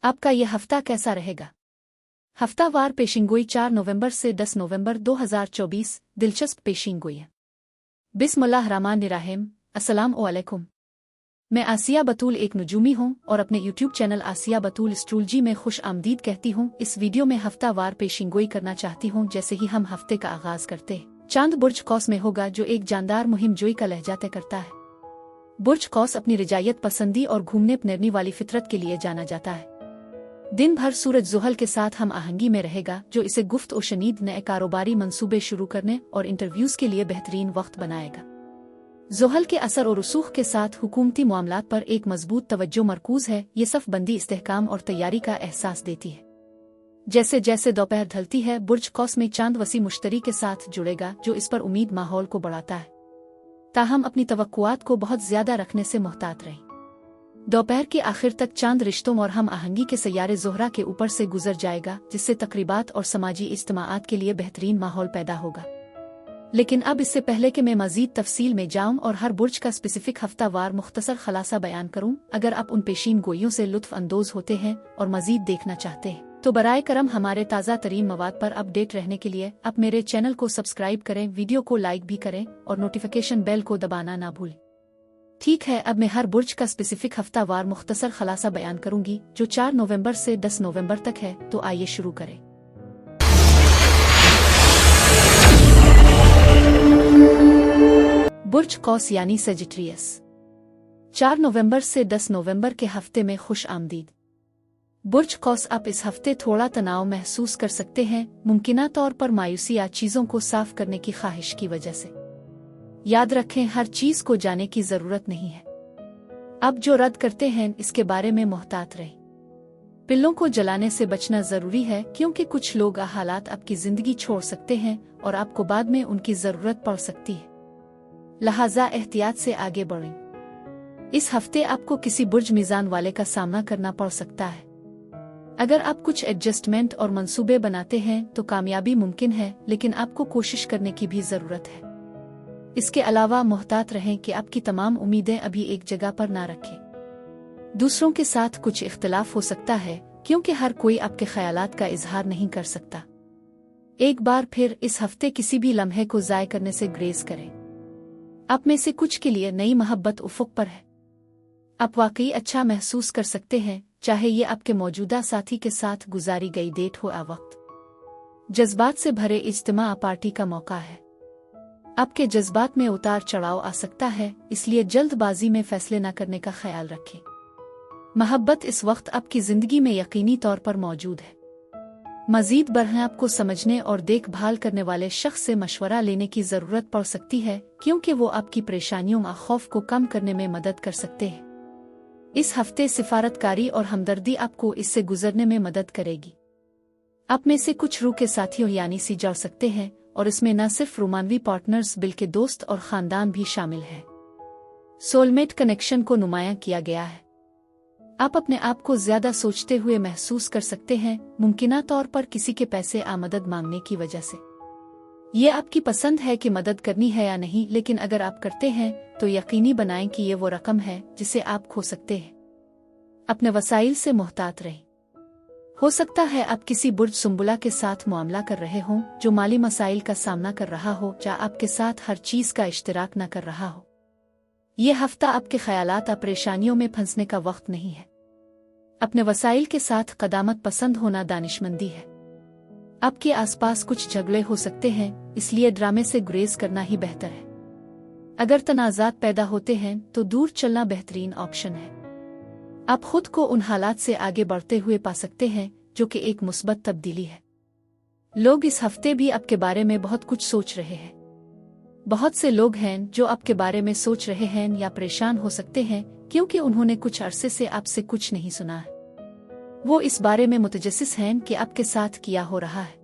आपका यह हफ्ता कैसा रहेगा? हफ्तावार पेशिंगोई 4 नवंबर से 10 नवंबर 2024 दिलचस्प पेशिंगोई है। बिस्मिल्लाहिर्रहमानिर्रहीम। अस्सलाम वालेकुम। मैं आसिया बतूल एक नुजूमी हूँ और अपने यूट्यूब चैनल आसिया बतूल एस्ट्रोलॉजी में खुश आमदीद कहती हूँ। इस वीडियो में हफ्तावार पेशिंगोई करना चाहती हूँ। जैसे ही हम हफ्ते का आगाज करते हैं, चांद बुर्ज कौस में होगा, जो एक जानदार मुहिम जोई का लहजा तय करता है। बुर्ज कौस अपनी रिजायत पसंदी और घूमने फिरने वाली फितरत के लिए जाना जाता है। दिन भर सूरज जुहल के साथ हम आहंगी में रहेगा, जो इसे गुफ्त और शनीद नए कारोबारी मंसूबे शुरू करने और इंटरव्यूज के लिए बेहतरीन वक्त बनाएगा। जुहल के असर और रसूख के साथ हुकूमती मामलात पर एक मजबूत तवज्जो मरकूज है। ये सफ़बंदी, इस्तेहकाम और तैयारी का एहसास देती है। जैसे जैसे दोपहर ढलती है, बुर्ज कौस में चांद वसी मुश्तरी के साथ जुड़ेगा, जो इस पर उम्मीद माहौल को बढ़ाता है। ताहम अपनी तवक्कुआत को बहुत ज्यादा रखने से मुहतात रहें। दोपहर के आखिर तक चांद रिश्तों और हम आहंगी के सैयारे ज़ोहरा के ऊपर से गुजर जाएगा, जिससे तकरीबात और समाजी इज्तिमाआत के लिए बेहतरीन माहौल पैदा होगा। लेकिन अब इससे पहले कि मैं मजीद तफसील में जाऊं और हर बुर्ज का स्पेसिफिक हफ्तावार मुख्तसर खलासा बयान करूं, अगर आप उन पेशीन गोइयों से लुत्फ अंदोज होते हैं और मजीद देखना चाहते हैं, तो बराए करम हमारे ताज़ा तरीन मवाद पर अपडेट रहने के लिए आप मेरे चैनल को सब्सक्राइब करें, वीडियो को लाइक भी करें और नोटिफिकेशन बेल को दबाना ना भूलें। ठीक है, अब मैं हर बुर्ज का स्पेसिफिक हफ्तावार मुख्तसर खलासा बयान करूंगी, जो 4 नवंबर से 10 नवंबर तक है। तो आइए शुरू करें। बुर्ज कौस यानी सेजिटेरियस। 4 नवंबर से 10 नवंबर के हफ्ते में खुश आमदीद। बुर्ज कौस, आप इस हफ्ते थोड़ा तनाव महसूस कर सकते हैं, मुमकिना तौर पर मायूसी या चीजों को साफ करने की ख्वाहिश की वजह से। याद रखें, हर चीज को जाने की जरूरत नहीं है। अब जो रद्द करते हैं, इसके बारे में मुहतात रहें। पिल्लों को जलाने से बचना जरूरी है, क्योंकि कुछ लोग हालात आपकी जिंदगी छोड़ सकते हैं और आपको बाद में उनकी जरूरत पड़ सकती है। लिहाजा एहतियात से आगे बढ़ें। इस हफ्ते आपको किसी बुर्ज मीज़ान वाले का सामना करना पड़ सकता है। अगर आप कुछ एडजस्टमेंट और मंसूबे बनाते हैं तो कामयाबी मुमकिन है, लेकिन आपको कोशिश करने की भी जरूरत है। इसके अलावा मुहतात रहें कि आपकी तमाम उम्मीदें अभी एक जगह पर ना रखें। दूसरों के साथ कुछ इख्तिलाफ हो सकता है, क्योंकि हर कोई आपके ख्यालात का इजहार नहीं कर सकता। एक बार फिर इस हफ्ते किसी भी लम्हे को ज़ाय करने से ग्रेज करें। आप में से कुछ के लिए नई मोहब्बत उफुक पर है। आप वाकई अच्छा महसूस कर सकते हैं, चाहे ये आपके मौजूदा साथी के साथ गुजारी गई डेट हो या वक्त। जज्बात से भरे इज्तिमा पार्टी का मौका है। आपके जज्बात में उतार चढ़ाव आ सकता है, इसलिए जल्दबाजी में फैसले न करने का ख्याल रखें। मोहब्बत इस वक्त आपकी जिंदगी में यकीनी तौर पर मौजूद है। मजीद बढ़ें, आपको समझने और देखभाल करने वाले शख्स से मशवरा लेने की जरूरत पड़ सकती है, क्योंकि वो आपकी परेशानियों और खौफ को कम करने में मदद कर सकते हैं। इस हफ्ते सिफारतकारी और हमदर्दी आपको इससे गुजरने में मदद करेगी। आप में से कुछ रूह के साथियों यानी सी जुड़ सकते हैं, और इसमें न सिर्फ रोमानवी पार्टनर्स बल्कि दोस्त और खानदान भी शामिल है। सोलमेट कनेक्शन को नुमायां किया गया है। आप अपने आप को ज्यादा सोचते हुए महसूस कर सकते हैं, मुमकिना तौर पर किसी के पैसे आ मदद मांगने की वजह से। ये आपकी पसंद है कि मदद करनी है या नहीं, लेकिन अगर आप करते हैं तो यकीनी बनाएं कि ये वो रकम है जिसे आप खो सकते हैं। अपने वसाइल से मुहतात रहें। हो सकता है आप किसी बुर्ज सुंबुला के साथ मुआमला कर रहे हों, जो माली मसाइल का सामना कर रहा हो या आपके साथ हर चीज का इश्तिराक न कर रहा हो। ये हफ्ता आपके ख्यालात और परेशानियों में फंसने का वक्त नहीं है। अपने वसाइल के साथ कदामत पसंद होना दानिशमंदी है। आपके आसपास कुछ झगड़े हो सकते हैं, इसलिए ड्रामे से गुरेज करना ही बेहतर है। अगर तनाज़ात पैदा होते हैं तो दूर चलना बेहतरीन ऑप्शन है। आप खुद को उन हालात से आगे बढ़ते हुए पा सकते हैं, जो कि एक मुस्बत तब्दीली है। लोग इस हफ्ते भी आपके बारे में बहुत कुछ सोच रहे हैं। बहुत से लोग हैं जो आपके बारे में सोच रहे हैं या परेशान हो सकते हैं, क्योंकि उन्होंने कुछ अरसे से आपसे कुछ नहीं सुना है। वो इस बारे में मुतजस्सिस हैं कि आपके साथ क्या हो रहा है।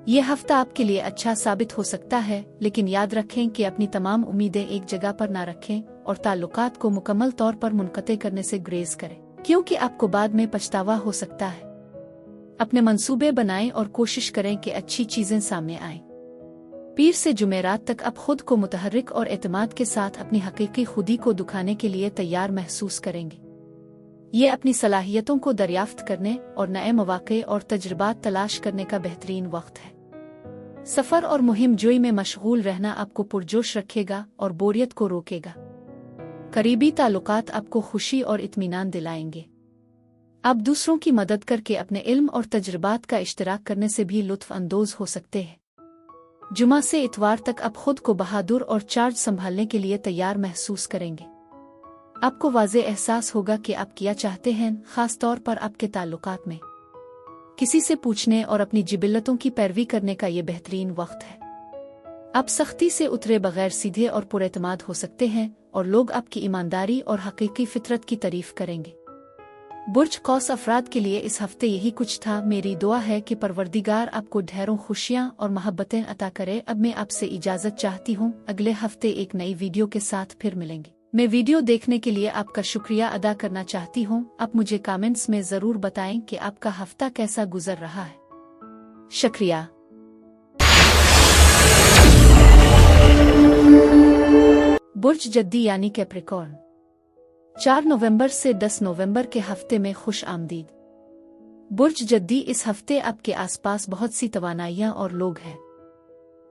यह हफ्ता आपके लिए अच्छा साबित हो सकता है, लेकिन याद रखें कि अपनी तमाम उम्मीदें एक जगह पर ना रखें और ताल्लुकात को मुकम्मल तौर पर मुनक़ते करने से ग्रेज करें, क्योंकि आपको बाद में पछतावा हो सकता है। अपने मंसूबे बनाएं और कोशिश करें कि अच्छी चीजें सामने आएं। पीर से जुमेरात तक आप खुद को मुतहर्रिक और एतमाद के साथ अपनी हकीकी खुदी को दिखाने के लिए तैयार महसूस करेंगे। ये अपनी सलाहियतों को दरियाफ्त करने और नए मौक़े और तजुर्बात तलाश करने का बेहतरीन वक्त है। सफ़र और मुहिम जोई में मशगूल रहना आपको पुरजोश रखेगा और बोरियत को रोकेगा। करीबी ताल्लुकात आपको खुशी और इत्मीनान दिलाएंगे। आप दूसरों की मदद करके अपने इल्म और तजुर्बात का इश्तराक करने से भी लुत्फ़ अंदोज़ हो सकते हैं। जुमा से इतवार तक आप खुद को बहादुर और चार्ज संभालने के लिए तैयार महसूस करेंगे। आपको वाज़े एहसास होगा कि आप क्या चाहते हैं, ख़ास तौर पर आपके ताल्लुकात में। किसी से पूछने और अपनी जिबिल्लतों की पैरवी करने का ये बेहतरीन वक्त है। आप सख्ती से उतरे बगैर सीधे और पुरएतमाद हो सकते हैं और लोग आपकी ईमानदारी और हकीकी फितरत की तारीफ करेंगे। बुर्ज कौस अफराद के लिए इस हफ्ते यही कुछ था। मेरी दुआ है कि परवरदिगार आपको ढेरों खुशियाँ और मोहब्बतें अता करे। अब मैं आपसे इजाज़त चाहती हूँ। अगले हफ्ते एक नई वीडियो के साथ फिर मिलेंगे। मैं वीडियो देखने के लिए आपका शुक्रिया अदा करना चाहती हूँ। आप मुझे कमेंट्स में ज़रूर बताएं कि आपका हफ्ता कैसा गुजर रहा है। शुक्रिया। बुर्ज जद्दी यानी कैप्रिकॉर्न, 4 नवंबर से 10 नवंबर के हफ्ते में खुश आमदीद। बुर्ज जद्दी, इस हफ्ते आपके आसपास बहुत सी तवानाइयाँ और लोग हैं।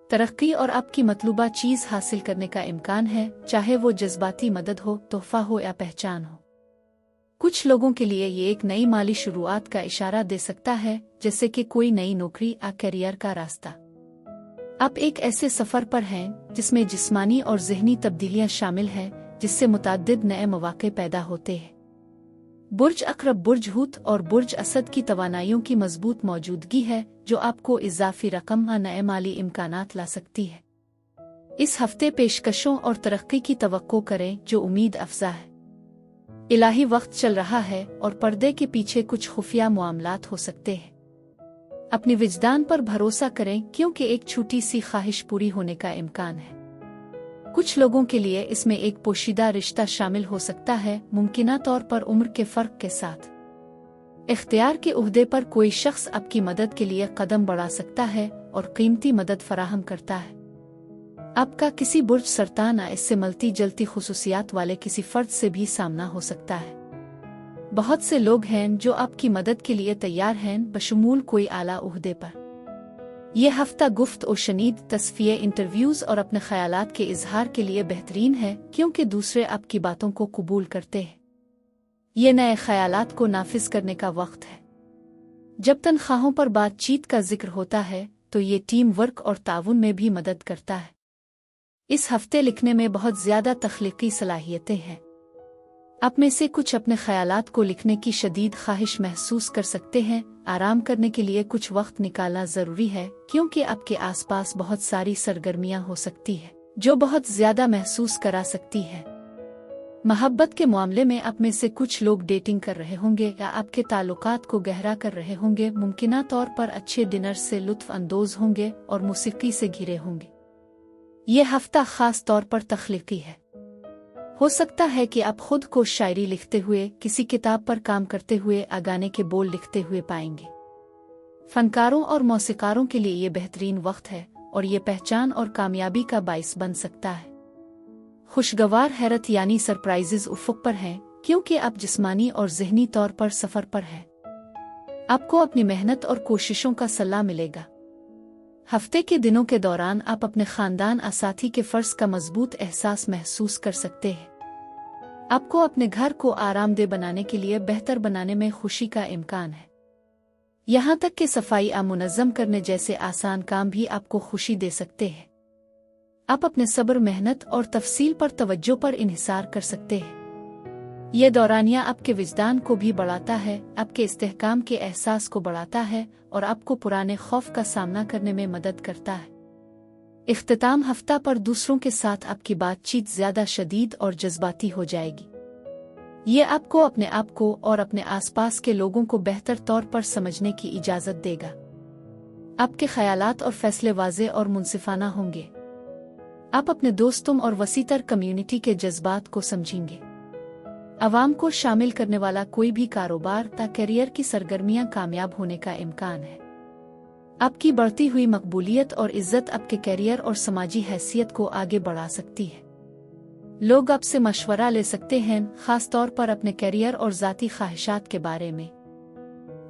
तरक्की और आपकी मतलूबा चीज़ हासिल करने का इम्कान है, चाहे वो जज्बाती मदद हो, तोहफा हो या पहचान हो। कुछ लोगों के लिए ये एक नई माली शुरुआत का इशारा दे सकता है, जैसे कि कोई नई नौकरी या करियर का रास्ता। आप एक ऐसे सफ़र पर हैं जिसमें जिस्मानी और ज़हनी तब्दीलियां शामिल हैं, जिससे मुताद्दिद नए मौक़े पैदा होते हैं। बुर्ज अक़रब, बुर्ज हूत और बुर्ज असद की तवानाइयों की मजबूत मौजूदगी है, जो आपको इज़ाफ़ी रकम या नए माली इम्कानात ला सकती है। इस हफ्ते पेशकशों और तरक्की की तवक्को करें जो उम्मीद अफ़ज़ा है। इलाही वक्त चल रहा है और पर्दे के पीछे कुछ खुफिया मामलात हो सकते हैं। अपनी विजदान पर भरोसा करें, क्योंकि एक छोटी सी ख्वाहिश पूरी होने का इम्कान है। कुछ लोगों के लिए इसमें एक पोशीदा रिश्ता शामिल हो सकता है, मुमकिना तौर पर उम्र के फ़र्क के साथ। इख्तियार के उहदे पर कोई शख्स आपकी मदद के लिए कदम बढ़ा सकता है और कीमती मदद फराहम करता है। आपका किसी बुर्ज सरतान या इससे मलती जलती खुसूसियात वाले किसी फ़र्द से भी सामना हो सकता है। बहुत से लोग हैं जो आपकी मदद के लिए तैयार हैं, बशमूल कोई आला उहदे पर। यह हफ्ता गुफ्त और शनीद, तस्फिये, इंटरव्यूज़ और अपने ख़यालात के इजहार के लिए बेहतरीन है, क्योंकि दूसरे आपकी बातों को कबूल करते हैं। ये नए ख़यालात को नाफिज करने का वक्त है। जब तनख्वाहों पर बातचीत का जिक्र होता है तो ये टीम वर्क और ताउन में भी मदद करता है। इस हफ्ते लिखने में बहुत ज़्यादा तख्लीकी सलाहियतें हैं। आप में से कुछ अपने ख़यालात को लिखने की शदीद ख्वाहिश महसूस कर सकते हैं। आराम करने के लिए कुछ वक्त निकालना ज़रूरी है, क्योंकि आपके आसपास बहुत सारी सरगर्मियां हो सकती हैं जो बहुत ज़्यादा महसूस करा सकती हैं। मोहब्बत के मामले में आप में से कुछ लोग डेटिंग कर रहे होंगे या आपके ताल्लुकात को गहरा कर रहे होंगे। मुमकिना तौर पर अच्छे डिनर से लुत्फ़ अंदोज़ होंगे और मौसीकी से घिरे होंगे। यह हफ्ता ख़ास तौर पर तख्लीकी है। हो सकता है कि आप खुद को शायरी लिखते हुए, किसी किताब पर काम करते हुए या गाने के बोल लिखते हुए पाएंगे। फनकारों और मौसीकारों के लिए ये बेहतरीन वक्त है और ये पहचान और कामयाबी का बाइस बन सकता है। खुशगवार हैरत यानी सरप्राइजेज उफ़ुक़ पर हैं, क्योंकि आप जिस्मानी और ज़हनी तौर पर सफ़र पर हैं। आपको अपनी मेहनत और कोशिशों का सलाह मिलेगा। हफ्ते के दिनों के दौरान आप अपने ख़ानदान और साथी के फ़र्ज़ का मजबूत एहसास महसूस कर सकते हैं। आपको अपने घर को आरामदेह बनाने के लिए बेहतर बनाने में खुशी का इम्कान है। यहाँ तक कि सफाई या मुनज़्ज़म करने जैसे आसान काम भी आपको खुशी दे सकते हैं। आप अपने सब्र, मेहनत और तफसील पर तवज्जो पर इन्हिसार कर सकते हैं। यह दौरानिया आपके विजदान को भी बढ़ाता है, आपके इस्तेहकाम के एहसास को बढ़ाता है और आपको पुराने खौफ का सामना करने में मदद करता है। इख्तिताम हफ्ता पर दूसरों के साथ आपकी बातचीत ज़्यादा शदीद और जज्बाती हो जाएगी। ये आपको अपने आप को और अपने आसपास के लोगों को बेहतर तौर पर समझने की इजाज़त देगा। आपके ख़यालात और फैसले वाज़े और मुनसिफाना होंगे। आप अपने दोस्तों और वसीतर कम्युनिटी के जज्बात को समझेंगे। अवाम को शामिल करने वाला कोई भी कारोबार या करियर की सरगर्मियां कामयाब होने का इम्कान है। आपकी बढ़ती हुई मकबूलियत और इज्जत आपके करियर और समाजी हैसियत को आगे बढ़ा सकती है। लोग आपसे मशवरा ले सकते हैं, खास तौर पर अपने करियर और ज़ाती ख्वाहिशात के बारे में।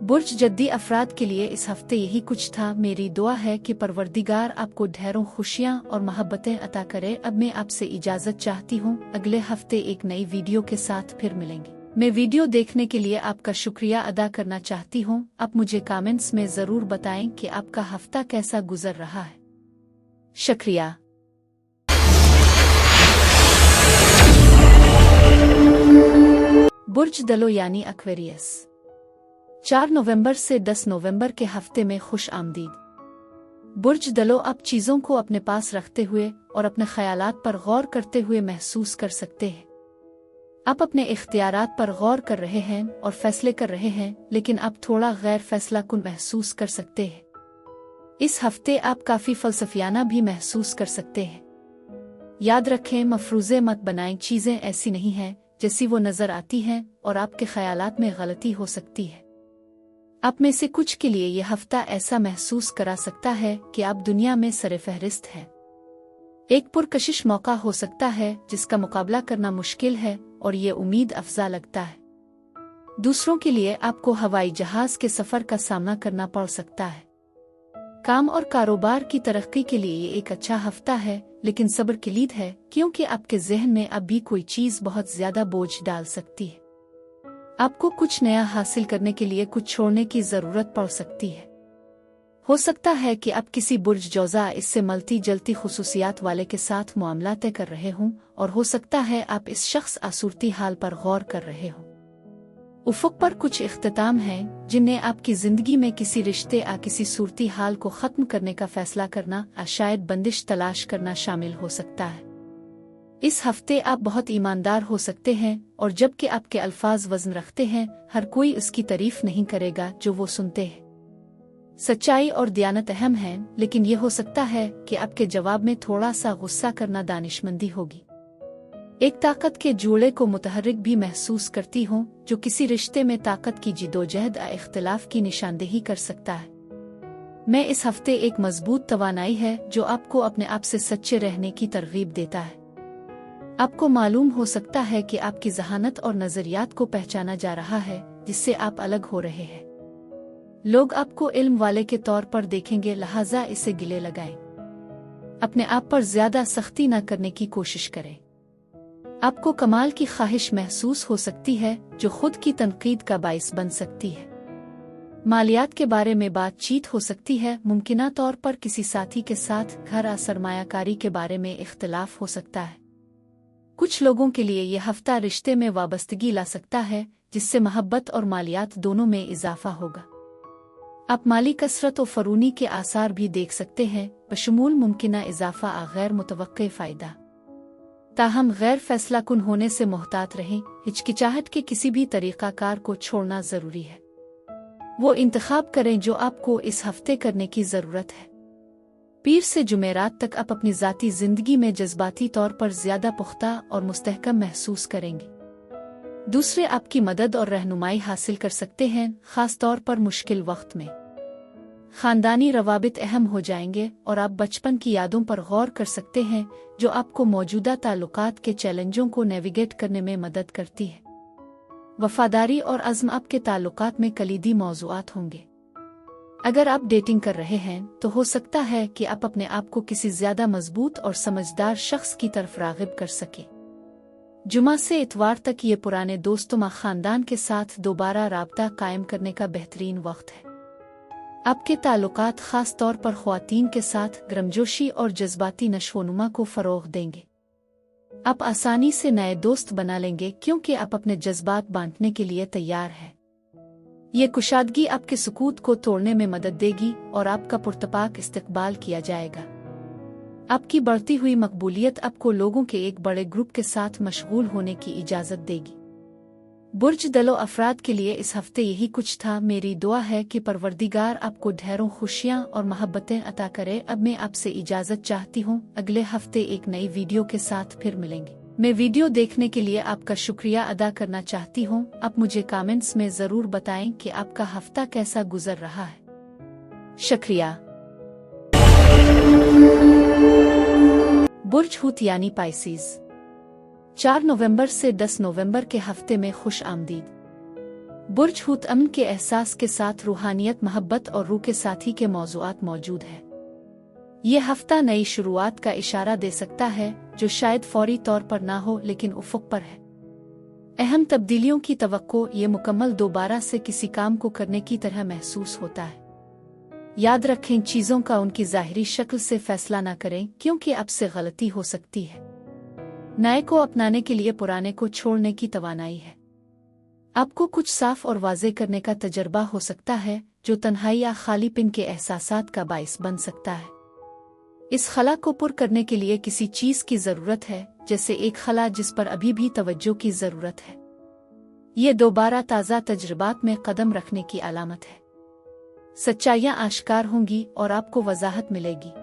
बुर्ज जद्दी अफराद के लिए इस हफ्ते यही कुछ था। मेरी दुआ है कि परवरदिगार आपको ढेरों खुशियाँ और मोहब्बतें अता करे। अब मैं आपसे इजाज़त चाहती हूँ। अगले हफ्ते एक नई वीडियो के साथ फिर मिलेंगे। मैं वीडियो देखने के लिए आपका शुक्रिया अदा करना चाहती हूँ। आप मुझे कमेंट्स में ज़रूर बताएं कि आपका हफ्ता कैसा गुजर रहा है। शुक्रिया। बुर्ज दलो यानी एक्वेरियस, 4 नवंबर से 10 नवंबर के हफ्ते में खुश आमदीद। बुर्ज दलो आप चीज़ों को अपने पास रखते हुए और अपने ख्यालात पर गौर करते हुए महसूस कर सकते हैं। आप अपने इख्तियारात पर गौर कर रहे हैं और फैसले कर रहे हैं, लेकिन आप थोड़ा गैर फैसलाकुन महसूस कर सकते हैं। इस हफ्ते आप काफ़ी फलसफियाना भी महसूस कर सकते हैं। याद रखें, मफरूज़े मत बनाएं। चीज़ें ऐसी नहीं हैं जैसी वो नज़र आती हैं और आपके ख्यालात में गलती हो सकती है। आप में से कुछ के लिए यह हफ्ता ऐसा महसूस करा सकता है कि आप दुनिया में सरे-फहरिस्त हैं। एक पुरकशिश मौका हो सकता है जिसका मुकाबला करना मुश्किल है और ये उम्मीद अफजा लगता है। दूसरों के लिए आपको हवाई जहाज़ के सफ़र का सामना करना पड़ सकता है। काम और कारोबार की तरक्की के लिए ये एक अच्छा हफ्ता है, लेकिन सब्र की लीद है, क्योंकि आपके ज़हन में अब भी कोई चीज़ बहुत ज़्यादा बोझ डाल सकती है। आपको कुछ नया हासिल करने के लिए कुछ छोड़ने की ज़रूरत पड़ सकती है। हो सकता है कि आप किसी बुर्ज जौज़ा इससे मलती जलती खुसूसियात वाले के साथ मामला तय कर रहे हों, और हो सकता है आप इस शख्स आसूरती हाल पर गौर कर रहे हों। उफ़ुक़ पर कुछ इख्तिताम हैं जिन्हें आपकी ज़िंदगी में किसी रिश्ते या किसी सूरती हाल को ख़त्म करने का फ़ैसला करना या शायद बंदिश तलाश करना शामिल हो सकता है। इस हफ्ते आप बहुत ईमानदार हो सकते हैं, और जबकि आपके अल्फाज वज़न रखते हैं, हर कोई उसकी तारीफ़ नहीं करेगा जो वो सुनते हैं। सच्चाई और दियानत अहम हैं, लेकिन यह हो सकता है कि आपके जवाब में थोड़ा सा गुस्सा करना दानिशमंदी होगी। एक ताकत के जूड़े को मुतहर्रिक भी महसूस करती हूँ, जो किसी रिश्ते में ताकत की जिदोजहद या इख्तिलाफ की निशानदेही कर सकता है। मैं इस हफ्ते एक मजबूत तवानाई है जो आपको अपने आप से सच्चे रहने की तरगीब देता है। आपको मालूम हो सकता है कि आपकी जहानत और नज़रियात को पहचाना जा रहा है, जिससे आप अलग हो रहे हैं। लोग आपको इल्म वाले के तौर पर देखेंगे, लिहाजा इसे गिले लगाएं। अपने आप पर ज्यादा सख्ती न करने की कोशिश करें। आपको कमाल की ख्वाहिश महसूस हो सकती है जो खुद की तनकीद का बाइस बन सकती है। मालियात के बारे में बातचीत हो सकती है। मुमकिना तौर पर किसी साथी के साथ घर या सरमायाकारी के बारे में इख्तिलाफ हो सकता है। कुछ लोगों के लिए यह हफ्ता रिश्ते में वाबस्तगी ला सकता है, जिससे मोहब्बत और मालियात दोनों में इजाफा होगा। आप माली कसरत और फरूनी के आसार भी देख सकते हैं, बशमूल मुमकिना इजाफा आ गैर मुतवक्के फ़ायदा। ताहम गैर फैसलाकुन होने से मोहतात रहें। हिचकिचाहट के किसी भी तरीक़ाकार को छोड़ना ज़रूरी है। वो इंतखाब करें जो आपको इस हफ्ते करने की ज़रूरत है। पीर से जुमेरात तक आप अपनी ज़ाती ज़िंदगी में जज्बाती तौर पर ज़्यादा पुख्ता और मुस्तहकम महसूस करेंगे। दूसरे आपकी मदद और रहनुमाई हासिल कर सकते हैं, ख़ास तौर पर मुश्किल वक्त में। ख़ानदानी रवाबित अहम हो जाएंगे और आप बचपन की यादों पर गौर कर सकते हैं, जो आपको मौजूदा ताल्लुकात के चैलेंजों को नेविगेट करने में मदद करती है। वफ़ादारी और अज़्म आपके ताल्लुकात में कलीदी मौज़ूआत होंगे। अगर आप डेटिंग कर रहे हैं तो हो सकता है कि आप अपने आप को किसी ज़्यादा मजबूत और समझदार शख्स की तरफ राग़िब कर सकें। जुमा से इतवार तक ये पुराने दोस्तों व ख़ानदान के साथ दोबारा राब्ता कायम करने का बेहतरीन वक्त है। आपके ताल्लुकात ख़ास तौर पर ख़वातीन के साथ गर्मजोशी और जज्बाती नशोनुमा को फ़रोग़ देंगे। आप आसानी से नए दोस्त बना लेंगे क्योंकि आप अपने जज्बात बांटने के लिए तैयार हैं। ये कुशादगी आपके सुकूत को तोड़ने में मदद देगी और आपका पुरतपाक इस्तकबाल किया जाएगा। आपकी बढ़ती हुई मकबूलियत आपको लोगों के एक बड़े ग्रुप के साथ मशगूल होने की इजाज़त देगी। बुर्ज दलो अफराद के लिए इस हफ्ते यही कुछ था। मेरी दुआ है कि परवरदिगार आपको ढेरों खुशियाँ और मोहब्बतें अता करे। अब मैं आपसे इजाज़त चाहती हूँ। अगले हफ्ते एक नई वीडियो के साथ फिर मिलेंगे। मैं वीडियो देखने के लिए आपका शुक्रिया अदा करना चाहती हूँ। आप मुझे कमेंट्स में ज़रूर बताएं कि आपका हफ्ता कैसा गुजर रहा है। शुक्रिया। बुर्ज हूत यानी पाइसीज़, 4 नवंबर से 10 नवंबर के हफ्ते में खुश आमदीद। बुर्ज हूत अमन के एहसास के साथ रूहानियत, मोहब्बत और रूह के साथी के मौज़ूआत मौजूद है। ये हफ्ता नई शुरुआत का इशारा दे सकता है, जो शायद फौरी तौर पर ना हो लेकिन उफ़ुक़ पर है। अहम तब्दीलियों की तवक्को, ये मुकम्मल दोबारा से किसी काम को करने की तरह महसूस होता है। याद रखें, चीज़ों का उनकी ज़ाहिरी शक्ल से फैसला ना करें, क्योंकि अब से गलती हो सकती है। नए को अपनाने के लिए पुराने को छोड़ने की तवानाई है। आपको कुछ साफ और वाज़ेह करने का तजर्बा हो सकता है, जो तन्हाई या खालीपन के एहसासात का बाइस बन सकता है। इस खला को पुर करने के लिए किसी चीज़ की ज़रूरत है, जैसे एक खला जिस पर अभी भी तवज्जो की ज़रूरत है। ये दोबारा ताज़ा तजर्बात में कदम रखने की अलामत है। सच्चाइयाँ आश्कार होंगी और आपको वजाहत मिलेगी।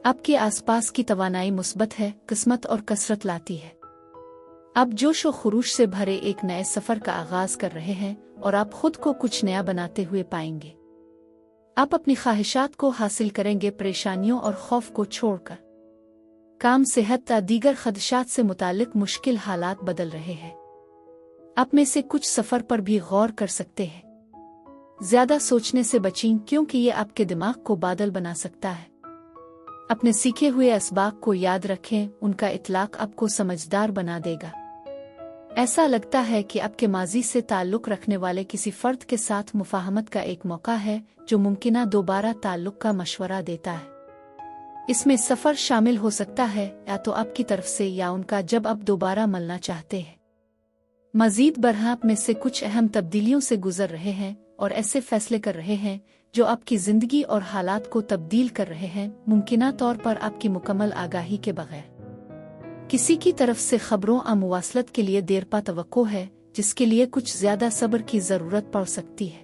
आपके आसपास की तवानाई मुस्बत है, किस्मत और कसरत लाती है। आप जोश व खुरूश से भरे एक नए सफ़र का आगाज़ कर रहे हैं और आप खुद को कुछ नया बनाते हुए पाएंगे। आप अपनी ख्वाहिशात को हासिल करेंगे, परेशानियों और खौफ को छोड़कर। काम, सेहत या दीगर खदशात से मुतालिक मुश्किल हालात बदल रहे हैं। आप में से कुछ सफ़र पर भी गौर कर सकते हैं। ज़्यादा सोचने से बचें, क्योंकि ये आपके दिमाग को बादल बना सकता है। अपने सीखे हुए असबाब को याद रखें, उनका इतलाक आपको समझदार बना देगा। ऐसा लगता है कि आपके माजी से ताल्लुक़ रखने वाले किसी फ़र्द के साथ मुफ़ाहमत का एक मौका है, जो मुमकिना दोबारा ताल्लुक़ का मशवरा देता है। इसमें सफ़र शामिल हो सकता है, या तो आपकी तरफ से या उनका, जब आप दोबारा मिलना चाहते हैं। मज़ीद बरहा, आप में से कुछ अहम तब्दीलियों से गुजर रहे हैं और ऐसे फैसले कर रहे हैं जो आपकी ज़िंदगी और हालात को तब्दील कर रहे हैं, मुमकिना तौर पर आपकी मुकम्मल आगाही के बगैर। किसी की तरफ से खबरों या मुवासलत के लिए देरपा तवक्को है, जिसके लिए कुछ ज़्यादा सब्र की ज़रूरत पड़ सकती है।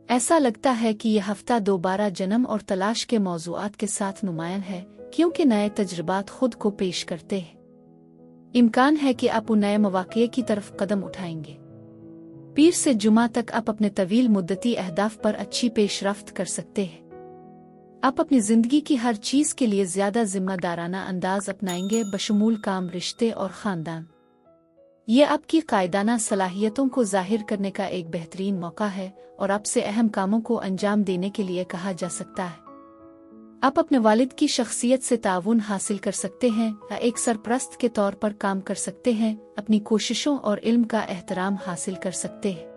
ऐसा लगता है कि यह हफ्ता दोबारा जन्म और तलाश के मौज़ूआत के साथ नुमायां है, क्योंकि नए तजर्बात खुद को पेश करते हैं। इम्कान है कि आप उन नए मौक़े की तरफ कदम उठाएंगे। पीर से जुमा तक आप अपने तवील मुद्दती अहदाफ पर अच्छी पेशरफ्त कर सकते हैं। आप अपनी ज़िंदगी की हर चीज़ के लिए ज़्यादा ज़िम्मेदाराना अंदाज अपनाएंगे, बशमूल काम, रिश्ते और ख़ानदान। ये आपकी कायदाना सलाहियतों को ज़ाहिर करने का एक बेहतरीन मौका है और आपसे अहम कामों को अंजाम देने के लिए कहा जा सकता है। आप अपने वालिद की शख्सियत से ताउन हासिल कर सकते हैं या एक सरपरस्त के तौर पर काम कर सकते हैं, अपनी कोशिशों और इल्म का एहतराम हासिल कर सकते हैं।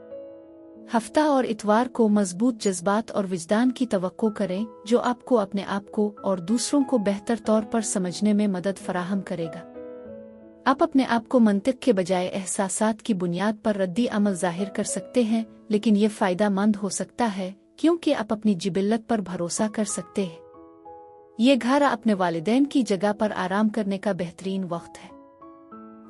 हफ्ता और इतवार को मजबूत जज्बात और विजदान की तवक्को करें, जो आपको अपने आप को और दूसरों को बेहतर तौर पर समझने में मदद फराहम करेगा। आप अपने आप को मंतिक के बजाय एहसासात की बुनियाद पर रद्दी अमल जाहिर कर सकते हैं, लेकिन ये फ़ायदा मंद हो सकता है, क्योंकि आप अपनी जिबिल्लत पर भरोसा कर सकते हैं। ये घर अपने वालिदैन की जगह पर आराम करने का बेहतरीन वक्त है।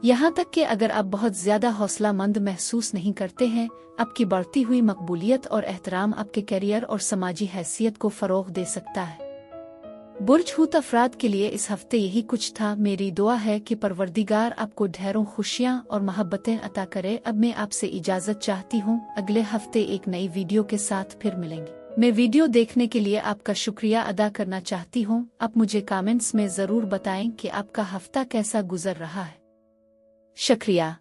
यहाँ तक कि अगर आप बहुत ज़्यादा हौसलामंद महसूस नहीं करते हैं, आपकी बढ़ती हुई मकबूलियत और एहतराम आपके करियर और समाजी हैसियत को फ़रोग़ दे सकता है। बुर्ज हूत अफराद के लिए इस हफ्ते यही कुछ था। मेरी दुआ है कि परवरदिगार आपको ढेरों खुशियाँ और मोहब्बतें अता करे। अब मैं आपसे इजाज़त चाहती हूँ। अगले हफ्ते एक नई वीडियो के साथ फिर मिलेंगे। मैं वीडियो देखने के लिए आपका शुक्रिया अदा करना चाहती हूँ। आप मुझे कमेंट्स में ज़रूर बताएं कि आपका हफ्ता कैसा गुजर रहा है। शुक्रिया।